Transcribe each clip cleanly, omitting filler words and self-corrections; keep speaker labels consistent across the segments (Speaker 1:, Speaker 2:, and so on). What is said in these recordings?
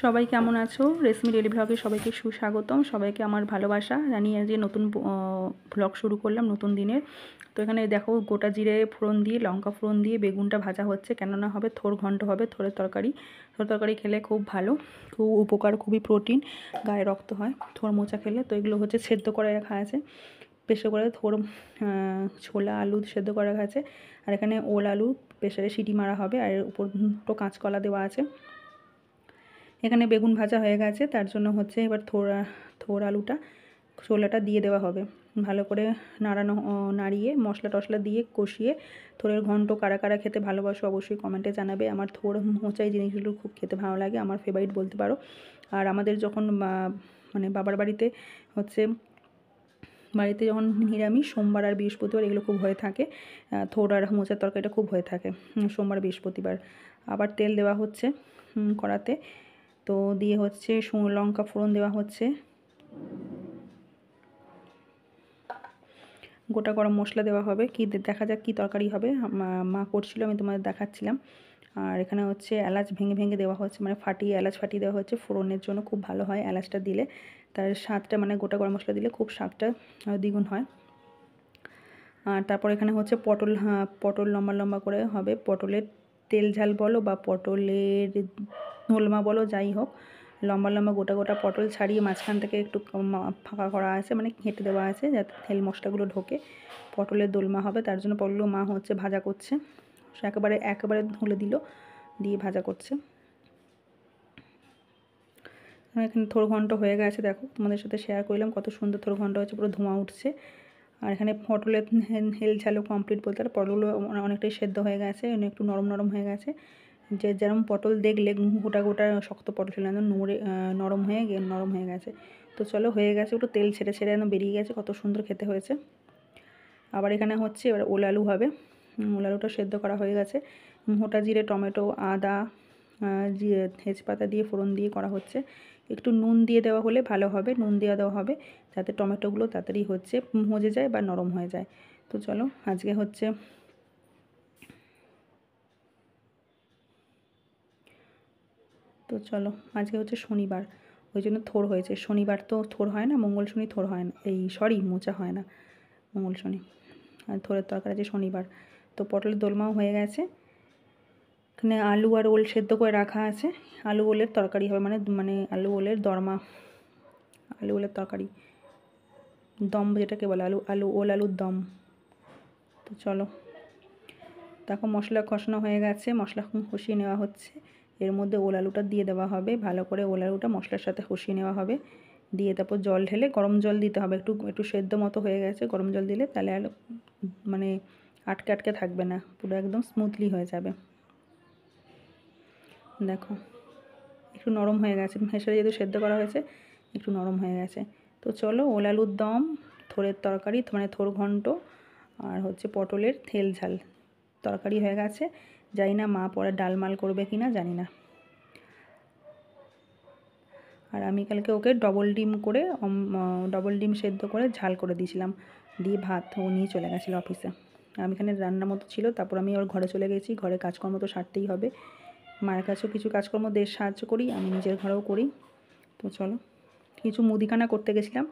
Speaker 1: সবাই কেমন আছো? রেশমি ডেলি ভ্লগে সবাইকে সুস্বাগতম। সবাইকে আমার ভালোবাসা জানিয়ে যে নতুন ভ্লগ শুরু করলাম নতুন দিনের। তো এখানে দেখো গোটা জিরে ফোড়ন দিয়ে লঙ্কা ফোড়ন দিয়ে বেগুনটা ভাজা হচ্ছে, কেননা হবে থোর ঘন্ট, হবে থোরের তরকারি। থোর তরকারি খেলে খুব ভালো, খুব উপকার, খুবই প্রোটিন, গায়ে রক্ত হয় থোর মোচা খেলে। তো এগুলো হচ্ছে সেদ্ধ করে রাখা আছে, প্রেসার করে থোর ছোলা আলু সেদ্ধ করে রাখা আছে। আর এখানে ওল আলু প্রেসারে সিটি মারা হবে, আর উপর তো কাঁচকলা দেওয়া আছে। এখানে বেগুন ভাজা হয়ে গেছে, তার জন্য হচ্ছে এবার থোর আলুটা ছোলাটা দিয়ে দেওয়া হবে। ভালো করে নাড়িয়ে মশলা টশলা দিয়ে কষিয়ে থোরের ঘন্ট কারা কারা খেতে ভালোবাসো অবশ্যই কমেন্টে জানাবে। আমার থোর মোচাই জিনিসগুলো খুব খেতে ভালো লাগে, আমার ফেভারিট বলতে পারো। আর আমাদের যখন মানে বাবার বাড়িতে হচ্ছে যখন নিরামিষ সোমবার আর বৃহস্পতিবার এগুলো খুব হয়ে থাকে, থোর আর মোচার তরকারিটা খুব হয়ে থাকে সোমবার বৃহস্পতিবার। আবার তেল দেওয়া হচ্ছে কড়াতে, তো দিয়ে হচ্ছে লঙ্কা ফোড়ন দেওয়া হচ্ছে, গোটা গরম মশলা দেওয়া হবে। কি দেখা যাক কি তরকারি হবে, মা করছিল, আমি তোমাদের দেখাচ্ছিলাম। আর এখানে হচ্ছে এলাচ ভেঙে ভেঙে দেওয়া হচ্ছে, মানে ফাটিয়ে এলাচ ফাটিয়ে দেওয়া হচ্ছে ফোড়নের জন্য, খুব ভালো হয় এলাচটা দিলে। তার স্বাদটা মানে গোটা গরম মশলা দিলে খুব স্বাদটা দ্বিগুণ হয়। আর তারপর এখানে হচ্ছে পটল লম্বা লম্বা করে হবে। পটলের তেল ঝাল বলো বা পটলের নোলমা বলো, যাই হোক, লম্বা লম্বা গোটা গোটা পটল ছাড়িয়ে মাঝখান থেকে একটু ফাঁকা করা আছে, মানে কেটে দেওয়া আছে যাতে তেল মশলাগুলো ঢোকে। পটলের দোলমা হবে, তার জন্য পটলগুলো মা হচ্ছে ভাজা করছে। একেবারে ধুলে দিয়ে ভাজা করছে। এখানে থোর ঘন্ট হয়ে গেছে, দেখো তোমাদের সাথে শেয়ার করলাম কত সুন্দর থোর ঘন্ট হচ্ছে, পুরো ধোঁয়া উঠছে। আর এখানে পটলের হেল ঝালও কমপ্লিট বলতে পারে, পটলগুলো অনেকটাই সেদ্ধ হয়ে গেছে, একটু নরম নরম হয়ে গেছে। যে যেরকম পটল দেখলে গোটা গোটা শক্ত পটল ছিল, একদম নরম হয়ে গেছে। তো চলো, হয়ে গেছে, একটু তেল ছেড়ে ছেড়ে একদম বেরিয়ে গেছে, কত সুন্দর খেতে হয়েছে। আবার এখানে হচ্ছে এবার ওল আলু হবে। ওল আলুটা সেদ্ধ করা হয়ে গেছে, মোটা জিরে টমেটো আদা তেজপাতা দিয়ে ফোড়ন দিয়ে করা হচ্ছে। একটু নুন দিয়ে দেওয়া হলে ভালো হবে, নুন দেওয়া হবে যাতে টমেটোগুলো তাড়াতাড়ি হচ্ছে মজে যায় বা নরম হয়ে যায়। তো চলো, আজকে হচ্ছে শনিবার, ওই জন্য থোর হয়েছে। শনিবার তো থোর হয় না, মঙ্গল শনি থোর হয় না, মোচা হয় না, মঙ্গল শনি। আর থোরের তরকারি আছে শনিবার। তো পটলের দোলমাও হয়ে গেছে। এখানে আলু আর ওল সেদ্ধ করে রাখা আছে, আলু ওলের তরকারি হবে, মানে মানে আলু ওলের তরকারি, দম যেটাকে বলে, আলুর দম। তো চলো, দেখো মশলা কষানো হয়ে গেছে, মশলা কষিয়ে নেওয়া হচ্ছে। এর মধ্যে ওল আলুটা দিয়ে দেওয়া হবে, ভালো করে ওল আলুটা মশলার সাথে কষিয়ে নেওয়া হবে। দিয়ে তারপর জল ঢেলে গরম জল দিতে হবে, একটু সেদ্ধ মতো হয়ে গেছে, গরম জল দিলে তাহলে আর মানে আটকে আটকে থাকবে না, পুরো একদম স্মুথলি হয়ে যাবে। দেখো একটু নরম হয়ে গেছে, হেসে যেহেতু সেদ্ধ করা হয়েছে একটু নরম হয়ে গেছে। তো চলো, ওল আলুর দম, থোরের তরকারি মানে থোর ঘন্ট, আর হচ্ছে পটলের তেল ঝাল তরকারি হয়ে গেছে। জানি না মা পরে ডালমাল করবে কি না, জানি না। আর আমি কালকে ওকে ডবল ডিম সেদ্ধ করে ঝাল করে দিয়েছিলাম, দিয়ে ভাত ও নিয়ে চলে গেছিলো অফিসে। আমি এখানে রান্নার মতো ছিল, তারপর আমি ওর ঘরে চলে গেছি, ঘরে কাজকর্ম তো সারতেই হবে। মায়ের কাছেও কিছু কাজকর্ম সাহায্য করি, আমি নিজের ঘরেও করি। তো চলো, কিছু মুদিখানা করতে গেছিলাম,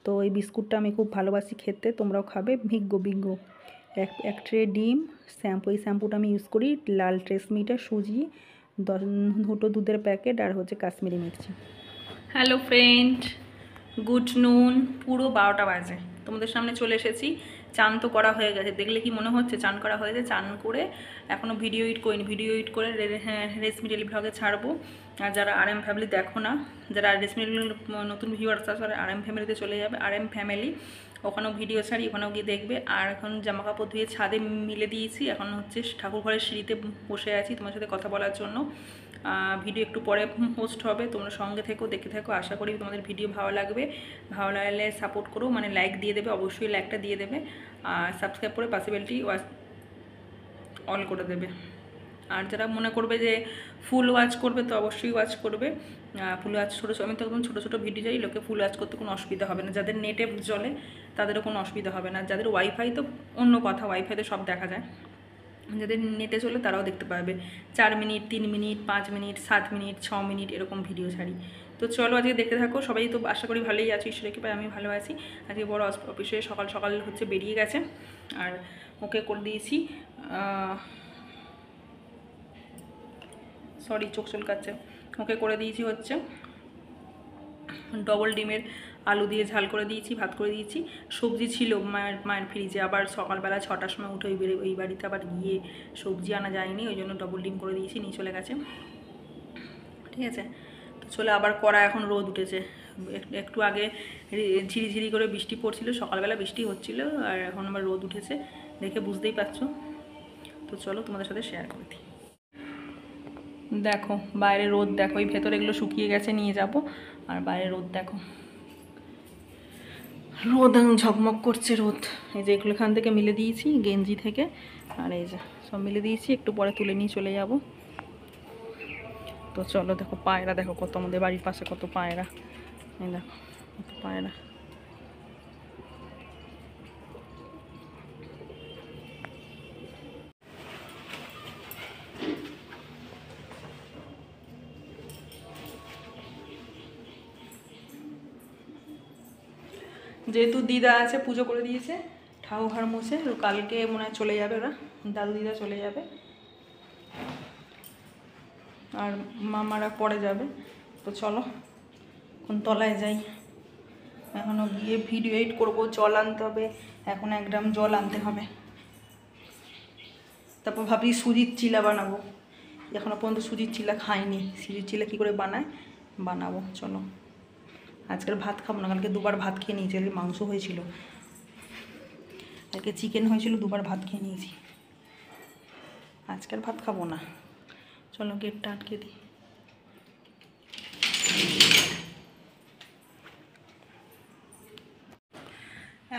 Speaker 1: তো এই বিস্কুটটা আমি খুব ভালোবাসি খেতে, তোমরাও খাবে, বিজ্ঞ। এক ট্রে ডিম, এই শ্যাম্পুটা আমি ইউজ করি, লাল ট্রেসমিটা, সুজি, 2 দুধের প্যাকেট, আর হচ্ছে Kashmiri Mirchi. Hello friend, good নুন, পুরো 12টা বাজে, তোমাদের সামনে চলে এসেছি। চান তো করা হয়ে গেছে, দেখলে কি মনে হচ্ছে চান করা হয়েছে? চান করে এখনও ভিডিও এডিট করিনি, ভিডিও এডিট করে রেশমি ডেলি ভ্লগে ছাড়বো। আর যারা RM ফ্যামিলি দেখো না, যারা রেশমি নতুন ভিউয়ার্স আছে, RM ফ্যামিলিতে চলে যাবে, RM ফ্যামিলি, ওখানেও ভিডিও ছাড়ি, ওখানেও গিয়ে দেখবে। আর এখন জামা কাপড় ধুয়ে ছাদে মিলে দিয়েছি, এখন হচ্ছে ঠাকুর ঘরের সিঁড়িতে বসে আছি তোমার সাথে কথা বলার জন্য। ভিডিও একটু পরে পোস্ট হবে, তোমরা সঙ্গে থেকো, দেখে থাকো, আশা করি তোমাদের ভিডিও ভালো লাগবে। ভালো লাগলে সাপোর্ট করো, মানে লাইক দিয়ে দেবে, অবশ্যই লাইকটা দিয়ে দেবে, আর সাবস্ক্রাইব করে পাশে বেলটি অল করে দেবে। আর যারা মনে করবে যে ফুল ওয়াচ করবে, তো অবশ্যই ওয়াচ করবে। ফুল ওয়াচ আমি তো একদম ছোটো ছোটো ভিডিও যাই, লোকে ফুল ওয়াচ করতে কোনো অসুবিধা হবে না, যাদের নেটে চলে তাদেরও কোনো অসুবিধা হবে না, যাদের ওয়াইফাই তো অন্য কথা, ওয়াইফাইতে সব দেখা যায়। যাদের নেটে চলে তারাও দেখতে পাবে। 4 minute, 3 minute, 5 minute, 7 minute, 6 minute এরকম ভিডিও ছাড়ি। তো চলো আজকে দেখতে থাকো। সবাই তো আশা করি ভালোই আছো, ঈশ্বরের কৃপায় আমি ভালো আছি। আজকে বড় অফিসে সকাল সকাল হচ্ছে বেরিয়ে গেছে, আর ওকে করে দিয়েছি, সরি চোখ চুলকাচ্ছে, ওকে করে দিয়েছি হচ্ছে ডবল ডিমের আলু দিয়ে ঝাল করে দিয়েছি, ভাত করে দিয়েছি। সবজি ছিল মায়ের ফ্রিজে, আবার সকালবেলা 6টার সময় উঠে ওই বাড়িতে আবার গিয়ে সবজি আনা যায়নি, ওই জন্য ডবল ডিম করে দিয়েছি, নিয়ে চলে গেছে। ঠিক আছে, তো চলে আবার কড়া এখন রোদ উঠেছে। একটু আগে ঝিরিঝিরি করে বৃষ্টি পড়ছিল, সকালবেলা বৃষ্টি হচ্ছিল, আর এখন আবার রোদ উঠেছে, দেখে বুঝতেই পারছো। তো চলো তোমাদের সাথে শেয়ার করে দিই। দেখো বাইরে রোদ, দেখো এই ভেতরে এগুলো শুকিয়ে গেছে, নিয়ে যাব। আর বাইরে রোদ দেখো, রোদ ঝকমক করছে রোদ। এই যে এগুলো এখান থেকে মিলে দিয়েছি গেঞ্জি থেকে, আর এই যে সব মিলে দিয়েছি, একটু পরে তুলে নিয়ে চলে যাব। তো চলো দেখো পায়রা, দেখো কত আমাদের বাড়ির পাশে কত পায়রা, এই দেখো কত পায়রা। যেহেতু দিদা আছে, পুজো করে দিয়েছে, ঠাকুর ঘর মুছে, কালকে মনে হয় চলে যাবে ওরা, দাদু দিদা চলে যাবে, আর মামারা পরে যাবে। তো চলো এখন তলায় যাই, এখনও গিয়ে ভিডিও এডিট করবো, জল আনতে হবে, এখন 1 গ্রাম জল আনতে হবে। তারপর ভাবি সুজির চিলা বানাবো, এখনও পর্যন্ত সুজির চিলা খাইনি, সুজির চিলা কী করে বানাবো। চলো আজকের ভাত খাবো না, কালকে 2বার ভাত খেয়ে নিয়েছি, মাংস হয়েছিল, কালকে চিকেন হয়েছিল, 2বার ভাত খেয়ে নিয়েছি, আজকের ভাত খাবো না। চলো গেটটা আটকে দিই।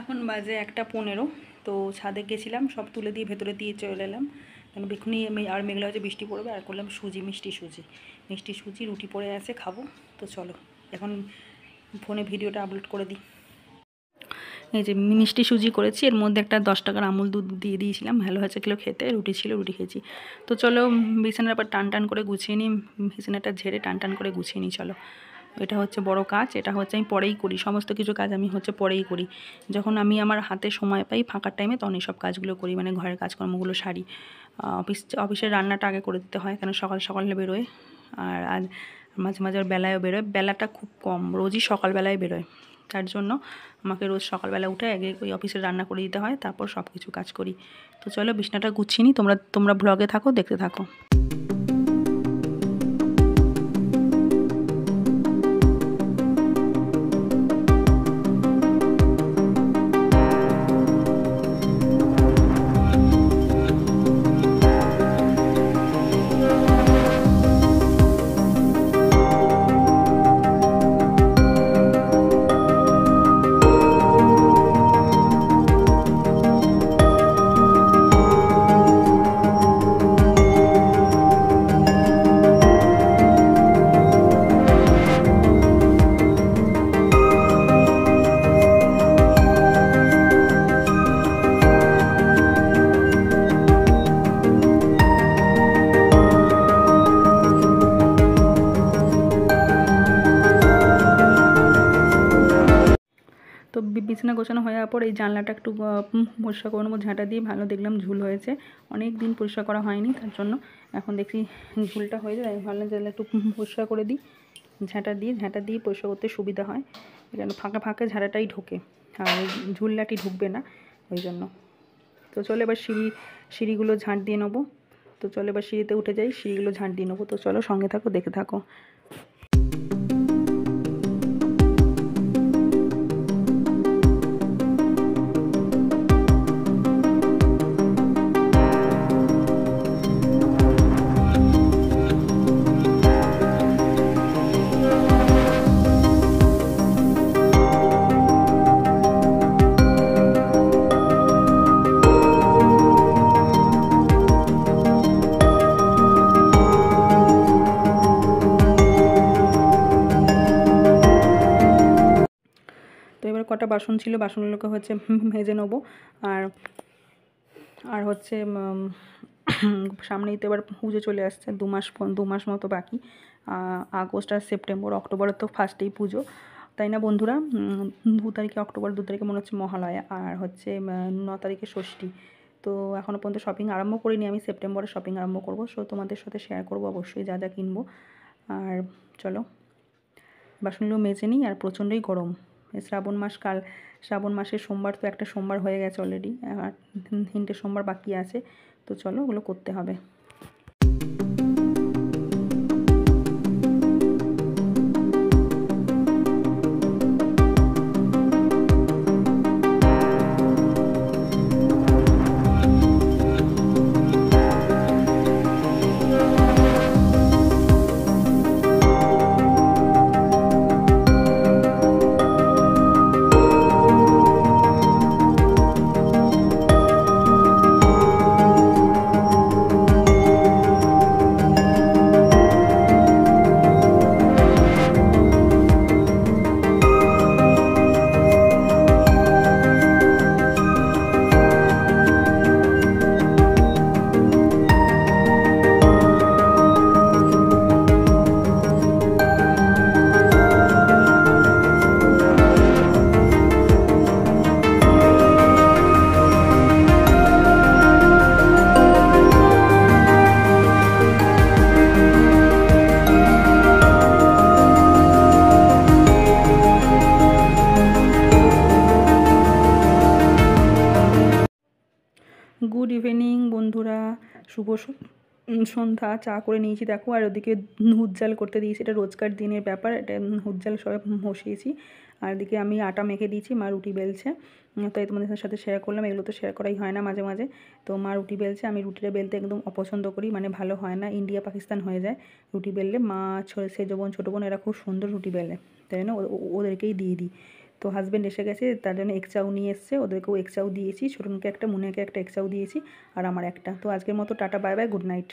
Speaker 1: এখন বাজে 1:15। তো ছাদে গেছিলাম, সব তুলে দিয়ে ভেতরে দিয়ে চলে এলাম, কারণ এক্ষুনি আর মেঘলা হচ্ছে বৃষ্টি পড়বে। আর করলাম মিষ্টি সুজি রুটি পড়ে আছে, খাবো। তো চলো এখন ফোনে ভিডিওটা আপলোড করে দিই। এই যে মিষ্টি সুজি করেছি, এর মধ্যে একটা 10 টাকার আমুল দুধ দিয়ে দিয়েছিলাম, ভালো হয়েছে কিলো খেতে, রুটি ছিল, রুটি খেয়েছি। তো চলো বিছানার পর টান করে গুছিয়ে নিই, বিছানাটা ঝেড়ে টান করে গুছিয়ে নিই। চলো, এটা হচ্ছে বড় কাজ, এটা হচ্ছে আমি পরেই করি, সমস্ত কিছু কাজ আমি হচ্ছে পরেই করি, যখন আমি আমার হাতে সময় পাই ফাঁকার টাইমে তখন এইসব কাজগুলো করি, মানে ঘরের কাজকর্মগুলো সারি। অফিসের রান্নাটা আগে করে দিতে হয়, কেন সকালে বেরোয়, আর মাঝে মাঝে বেলায়ও বেরোয়, বেলাটা খুব কম, রোজই সকালবেলায় বেরোয়, তার জন্য আমাকে রোজ সকালবেলা উঠে আগে ওই অফিসে রান্না করে দিতে হয়, তারপর সব কিছু কাজ করি। তো চলো বিছনাটা গুছিয়ে নিই, তোমরা ব্লগে থাকো, দেখতে থাকো। তো বিছানা গোছানো হয়ে যাওয়ার পর এই জানলাটা একটু পরিষ্কার করে নেবো ঝাঁটা দিয়ে, ভালো দেখলাম ঝুল হয়েছে, অনেক দিন পরিষ্কার করা হয়নি, তার জন্য এখন দেখছি ঝুলটা হয়ে যায়, ভালো জানলা একটু পরিষ্কার করে দিই ঝাঁটা দিয়ে পরিষ্কার করতে সুবিধা হয়, যেন ফাঁকা ঝাঁটাটাই ঢোকে, আর ঝুললাটি ঢুকবে না, ওই জন্য। তো চলো এবার সিঁড়িগুলো ঝাঁট দিয়ে নেবো। তো চলো এবার সিঁড়িতে উঠে যাই, সিঁড়িগুলো ঝাঁট দিয়ে নেবো। তো চলো সঙ্গে থাকো, দেখে থাকো। তো এবার কটা বাসন ছিল, বাসনগুলোকে হচ্ছে ভেজে নেবো, আর হচ্ছে সামনেই তো এবার পুজো চলে আসছে, 2 মাস মতো বাকি। আগস্ট আর সেপ্টেম্বর, অক্টোবরের তো ফার্স্টেই পুজো, তাই না বন্ধুরা? 2 তারিখে অক্টোবর, 2 তারিখে মনে হচ্ছে মহালয়া, আর হচ্ছে 9 তারিখে ষষ্ঠী। তো এখনও পর্যন্ত শপিং আরম্ভ করিনি, আমি সেপ্টেম্বরে শপিং আরম্ভ করবো। সো তোমাদের সাথে শেয়ার করবো অবশ্যই যা যা কিনবো। আর চলো বাসনগুলো মেজে নিই। আর প্রচণ্ডই গরম, শ্রাবণ মাস শ্রাবণ মাসের সোমবার তো একটা সোমবার হয়ে গেছে অলরেডি, আর 3টে সোমবার বাকি আছে। তো চলো ওগুলো করতে হবে। গুড ইভিনিং বন্ধুরা, শুভ সন্ধ্যা। চা করে নিয়েছি দেখো, আর ওদিকে হুজ্জাল করতে দিয়েছি, এটা রোজকার দিনের ব্যাপার, এটা হুজ্জাল সবাই বসিয়েছি। আর এদিকে আমি আটা মেখে দিয়েছি, মা রুটি বেলছে। তাই তোমাদের সাথে শেয়ার করলাম, এগুলো তো শেয়ার করাই হয় না মাঝে মাঝে। তো মা রুটি বেলছে, আমি রুটিটা বেলতে একদম অপছন্দ করি, মানে ভালো হয় না, ইন্ডিয়া পাকিস্তান হয়ে যায় রুটি বেললে। মা সেজো বোন, ছোটো বোন এরা খুব সুন্দর রুটি বেলে, তাই না ওদেরকেই দিয়ে দিই। তো হাজব্যান্ড এসে গেছে, তার জন্য এক চাউ নিয়ে এসছে, ওদেরকেও এক চাউ দিয়েছি, ছোটনকে একটা, মুনিয়াকে একটা এক চাউ দিয়েছি, আর আমার একটা। তো আজকের মতো tata, bye bye, good night.